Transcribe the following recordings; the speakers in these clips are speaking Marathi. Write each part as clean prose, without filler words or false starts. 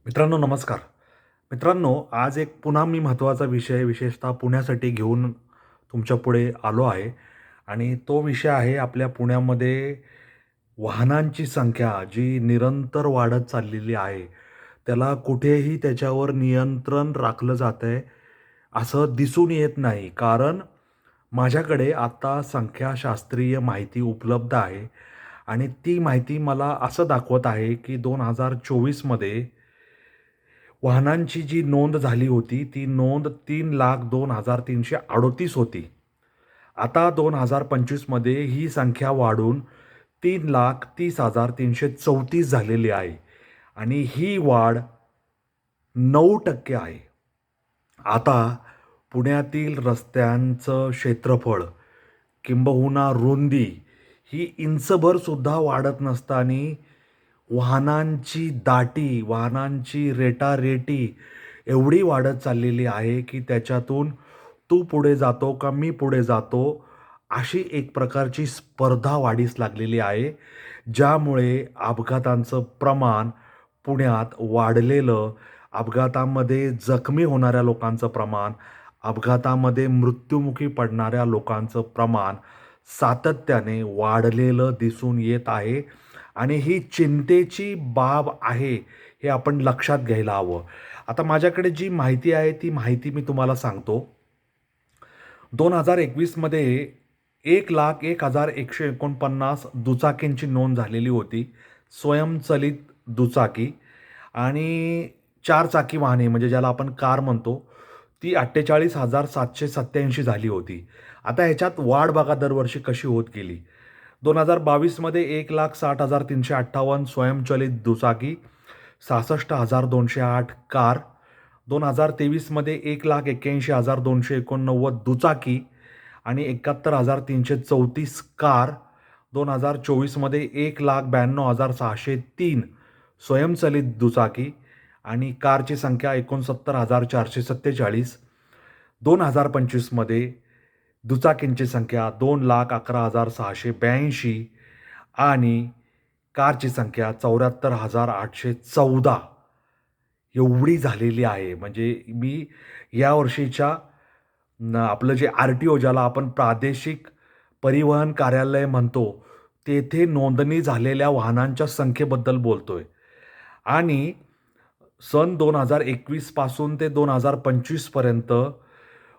मित्रांनो नमस्कार. मित्रांनो आज एक पुन्हा मी महत्त्वाचा विषय विशेषतः पुण्यासाठी घेऊन तुमच्यापुढे आलो आहे आणि तो विषय आहे आपल्या पुण्यामध्ये वाहनांची संख्या जी निरंतर वाढत चाललेली आहे. त्याला कुठेही त्याच्यावर नियंत्रण राखलं जातंय असं दिसून येत नाही. कारण माझ्याकडे आता संख्याशास्त्रीय माहिती उपलब्ध आहे आणि ती माहिती मला असं दाखवत आहे की 2024 मध्ये वाहनांची जी नोंद झाली होती, ती नोंद 3,02,338 होती. आता 2025 मध्ये ही संख्या वाढून 3,30,334 झालेली आहे आणि ही वाढ 9% आहे. आता पुण्यातील रस्त्यांचं क्षेत्रफळ किंबहुना रुंदी ही इंचभर सुद्धा वाढत नसताना वाहनांची दाटी, वाहनांची रेटारेटी एवढी वाढत चाललेली आहे, की त्याच्यातून तू पुढे जातो का मी पुढे जातो, अशी एक प्रकारची स्पर्धा वाढीस लागलेली आहे. ज्यामुळे अपघातांचं प्रमाण पुण्यात वाढलेलं, अपघातामध्ये जखमी होणाऱ्या लोकांचं प्रमाण, अपघातामध्ये मृत्युमुखी पडणाऱ्या लोकांचं प्रमाण सातत्याने वाढलेलं दिसून येत आहे आणि ही चिंतेची बाब आहे, हे आपण लक्षात घ्यायला हवं. आता माझ्याकडे जी माहिती आहे, ती माहिती मी तुम्हाला सांगतो. 2021 मध्ये 1,01,149 दुचाकींची नोंद झालेली होती. स्वयंचलित दुचाकी आणि चारचाकी वाहने म्हणजे ज्याला आपण कार म्हणतो, ती 48,787 झाली होती. आता ह्याच्यात वाढ बघा दरवर्षी कशी होत गेली. 2022 मध्ये 1,60,358 स्वयंचलित दुचाकी, 66,208 कार, 2023 मध्ये 1,81,289 दुचाकी आणि 71,334 कार, 2024 मध्ये 1,92,603 स्वयंचलित दुचाकी आणि कारची संख्या 69,447. 2025 मध्ये दुचाकींची संख्या 2,11,682 आणि कारची संख्या 74,814 एवढी झालेली आहे. म्हणजे मी या वर्षीच्या आपलं जे आर-टी-ओ ज्याला आपण प्रादेशिक परिवहन कार्यालय म्हणतो, तेथे नोंदणी झालेल्या वाहनांच्या संख्येबद्दल बोलतोय. आणि सन 2021 पासून ते 2025 पर्यंत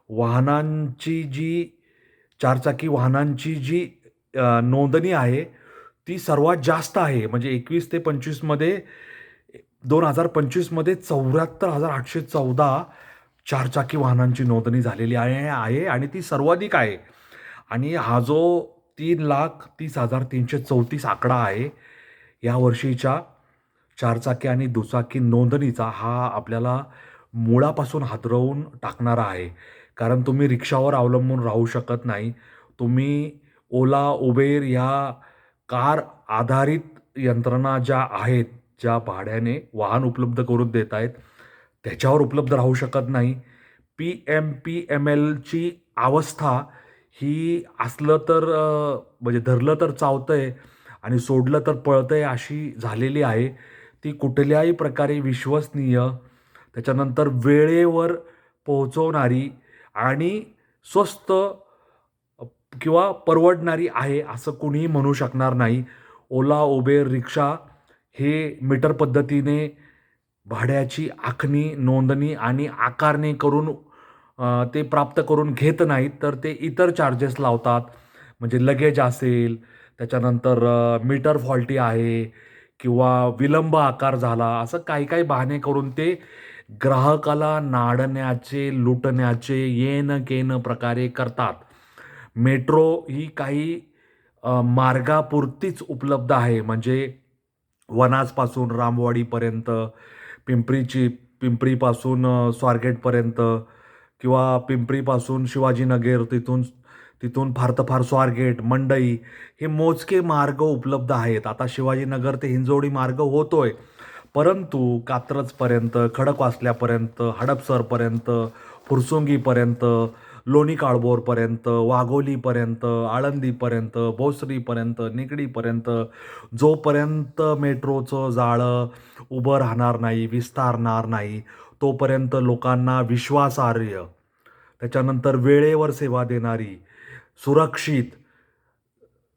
वाहनांची जी चारचाकी वाहनांची जी नोंदणी आहे, ती सर्वात जास्त आहे. म्हणजे 21 ते 25 मध्ये 2025 मध्ये 74,814 चारचाकी वाहनांची नोंदणी झालेली आहे आणि ती सर्वाधिक आहे. आणि हा जो 3,30,334 आकडा आहे, या वर्षीच्या चारचाकी आणि दुचाकी नोंदणीचा हा आपल्याला मुळापासून हादरवून टाकणारा आहे. कारण तुम्ही रिक्षावर अवलंबून राहू शकत नाही. तुम्ही ओला, उबेर या कार आधारित यंत्रणा ज्या आहेत, ज्या भाड्याने वाहन उपलब्ध करून देत आहेत, त्याच्यावर उपलब्ध राहू शकत नाही. पी-एम-पी-एम-एलची अवस्था ही असलं तर म्हणजे धरलं तर चावतंय आणि सोडलं तर पळतंय अशी झालेली आहे. ती कुठल्याही प्रकारे विश्वसनीय, त्याच्यानंतर वेळेवर पोहोचवणारी आणि स्वस्त किंवा परवडणारी आहे असं कुणीही म्हणू शकणार नाही. ओला, उबेर, रिक्षा हे मीटर पद्धतीने भाड्याची आखणी, नोंदणी आणि आकारणी करून ते प्राप्त करून घेत नाहीत, तर ते इतर चार्जेस लावतात. म्हणजे लगेज असेल, त्याच्यानंतर मीटर फॉल्टी आहे किंवा विलंब आकार झाला, असं काही-काही बहाणे करून ते ग्राहकाला नाडण्याचे, लुटण्याचे येन-केन प्रकारे करतात. मेट्रो ही काही मार्गापुरतीच उपलब्ध आहे. म्हणजे वनाजपासून रामवाडीपर्यंत, पिंपरीची पिंपरीपासून स्वारगेटपर्यंत किंवा पिंपरीपासून शिवाजीनगर, तिथून तिथून फार तर फार स्वारगेट, मंडई हे मोजके मार्ग उपलब्ध आहेत. आता शिवाजीनगर ते हिंजवडी मार्ग होतोय. परंतु कात्रजपर्यंत, खडकवासल्यापर्यंत, हडपसरपर्यंत, फुरसुंगीपर्यंत, लोणी काळभोरपर्यंत, वाघोलीपर्यंत, आळंदीपर्यंत, भोसरीपर्यंत, निगडीपर्यंत जोपर्यंत मेट्रोचं जाळं उभं राहणार नाही, विस्तारणार नाही, तोपर्यंत लोकांना विश्वासार्ह, त्याच्यानंतर वेळेवर सेवा देणारी, सुरक्षित,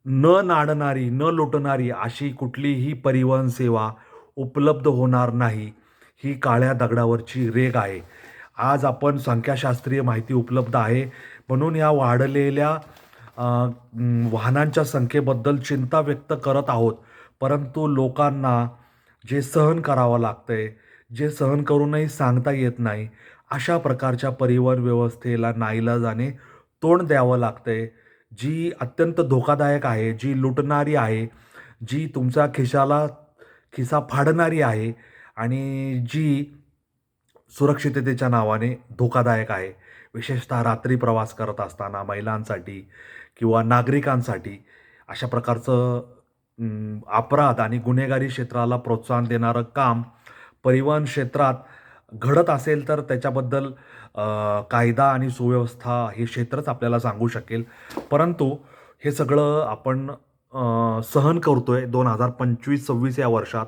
न नाडणारी, न लुटणारी अशी कुठलीही परिवहन सेवा उपलब्ध होणार नाही. ही काळ्या दगडावरची रेघ आहे. आज आपण संख्याशास्त्रीय माहिती उपलब्ध आहे म्हणून या वाढलेल्या वाहनांच्या संख्येबद्दल चिंता व्यक्त करत आहोत. परंतु लोकांना जे सहन करावं लागतंय, जे सहन करूनही सांगता येत नाही, अशा प्रकारच्या परिवहन व्यवस्थेला नाईलाजाने तोंड द्यावं लागतंय. जी अत्यंत धोकादायक आहे, जी लुटणारी आहे, जी तुमच्या खिसा फाडणारी आहे आणि जी सुरक्षिततेच्या नावाने धोकादायक आहे. विशेषतः रात्री प्रवास करत असताना महिलांसाठी किंवा नागरिकांसाठी अशा प्रकारचं अपराध आणि गुन्हेगारी क्षेत्राला प्रोत्साहन देणारं काम परिवहन क्षेत्रात घडत असेल तर त्याच्याबद्दल कायदा आणि सुव्यवस्था हे क्षेत्रच आपल्याला सांगू शकेल. परंतु हे सगळं आपण सहन करतोय 2025-26 या वर्षात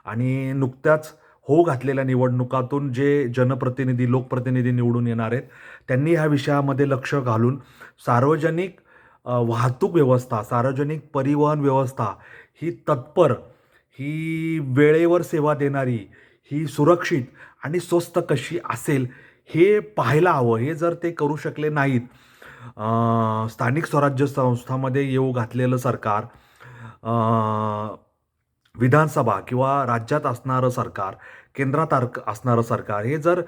आणि नुकत्याच घातलेल्या निवडणुकातून जे जनप्रतिनिधी, लोकप्रतिनिधी निवडून येणार आहेत, त्यांनी ह्या विषयामध्ये लक्ष घालून सार्वजनिक वाहतूक व्यवस्था, सार्वजनिक परिवहन व्यवस्था ही तत्पर, ही वेळेवर सेवा देणारी, ही सुरक्षित आणि स्वस्त कशी असेल हे पाहायला हवं. हे जर ते करू शकले नाहीत, स्थानिक स्वराज्य संस्थांमध्ये येऊ घातलेलं सरकार, विधानसभा किंवा राज्यात असणारं सरकार, केंद्रात असणारं सरकार हे जर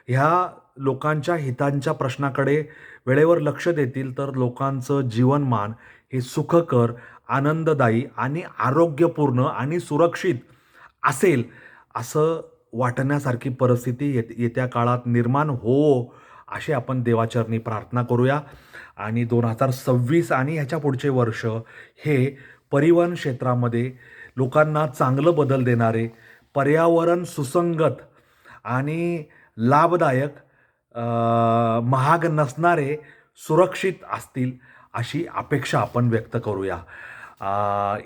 ह्या लोकांच्या हितांच्या प्रश्नाकडे वेळेवर लक्ष देतील तर लोकांचं जीवनमान हे सुखकर, आनंददायी आणि आरोग्यपूर्ण आणि सुरक्षित असेल असं वाटण्यासारखी परिस्थिती येत्या काळात निर्माण हो, अशी आपण देवाचरणी प्रार्थना करूया. आणि 2026 आणि ह्याच्या पुढचे वर्ष हे परिवहन क्षेत्रामध्ये लोकांना चांगलं बदल देणारे, पर्यावरण सुसंगत आणि लाभदायक, महाग नसणारे, सुरक्षित असतील अशी अपेक्षा आपण व्यक्त करूया.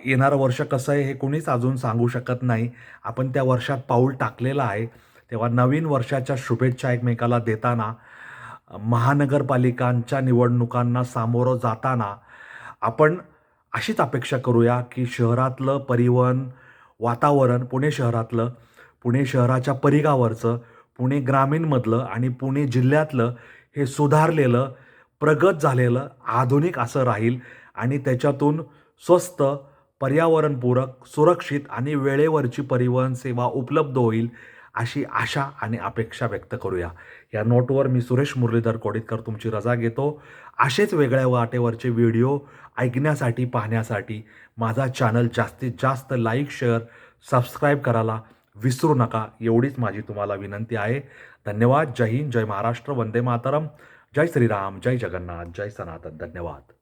येणारं वर्ष कसं आहे हे कोणीच अजून सांगू शकत नाही. आपण त्या वर्षात पाऊल टाकलेलं आहे. तेव्हा नवीन वर्षाच्या शुभेच्छा एकमेकाला देताना, महानगरपालिकांच्या निवडणुकांना सामोरं जाताना आपण अशीच अपेक्षा करूया की शहरातलं परिवहन वातावरण, पुणे शहरातलं, पुणे शहराच्या परिघावरचं, पुणे ग्रामीणमधलं आणि पुणे जिल्ह्यातलं हे सुधारलेलं, प्रगत झालेलं, आधुनिक असं राहील आणि त्याच्यातून स्वस्त, पर्यावरणपूरक, सुरक्षित आणि वेळेवरची परिवहन सेवा उपलब्ध होईल अशी आशा आणि अपेक्षा व्यक्त करूया. या नोटवर मी सुरेश मुरलीधर कोडितकर तुमची रजा घेतो. असेच वेगळ्या वाटेवरचे व्हिडिओ ऐकण्यासाठी, पाहण्यासाठी माझा चॅनल जास्तीत जास्त लाईक, शेअर, सबस्क्राईब करायला विसरू नका. एवढीच माझी तुम्हाला विनंती आहे. धन्यवाद. जय हिंद, जय महाराष्ट्र, वंदे मातरम, जय श्रीराम, जय जगन्नाथ, जय सनातन. धन्यवाद.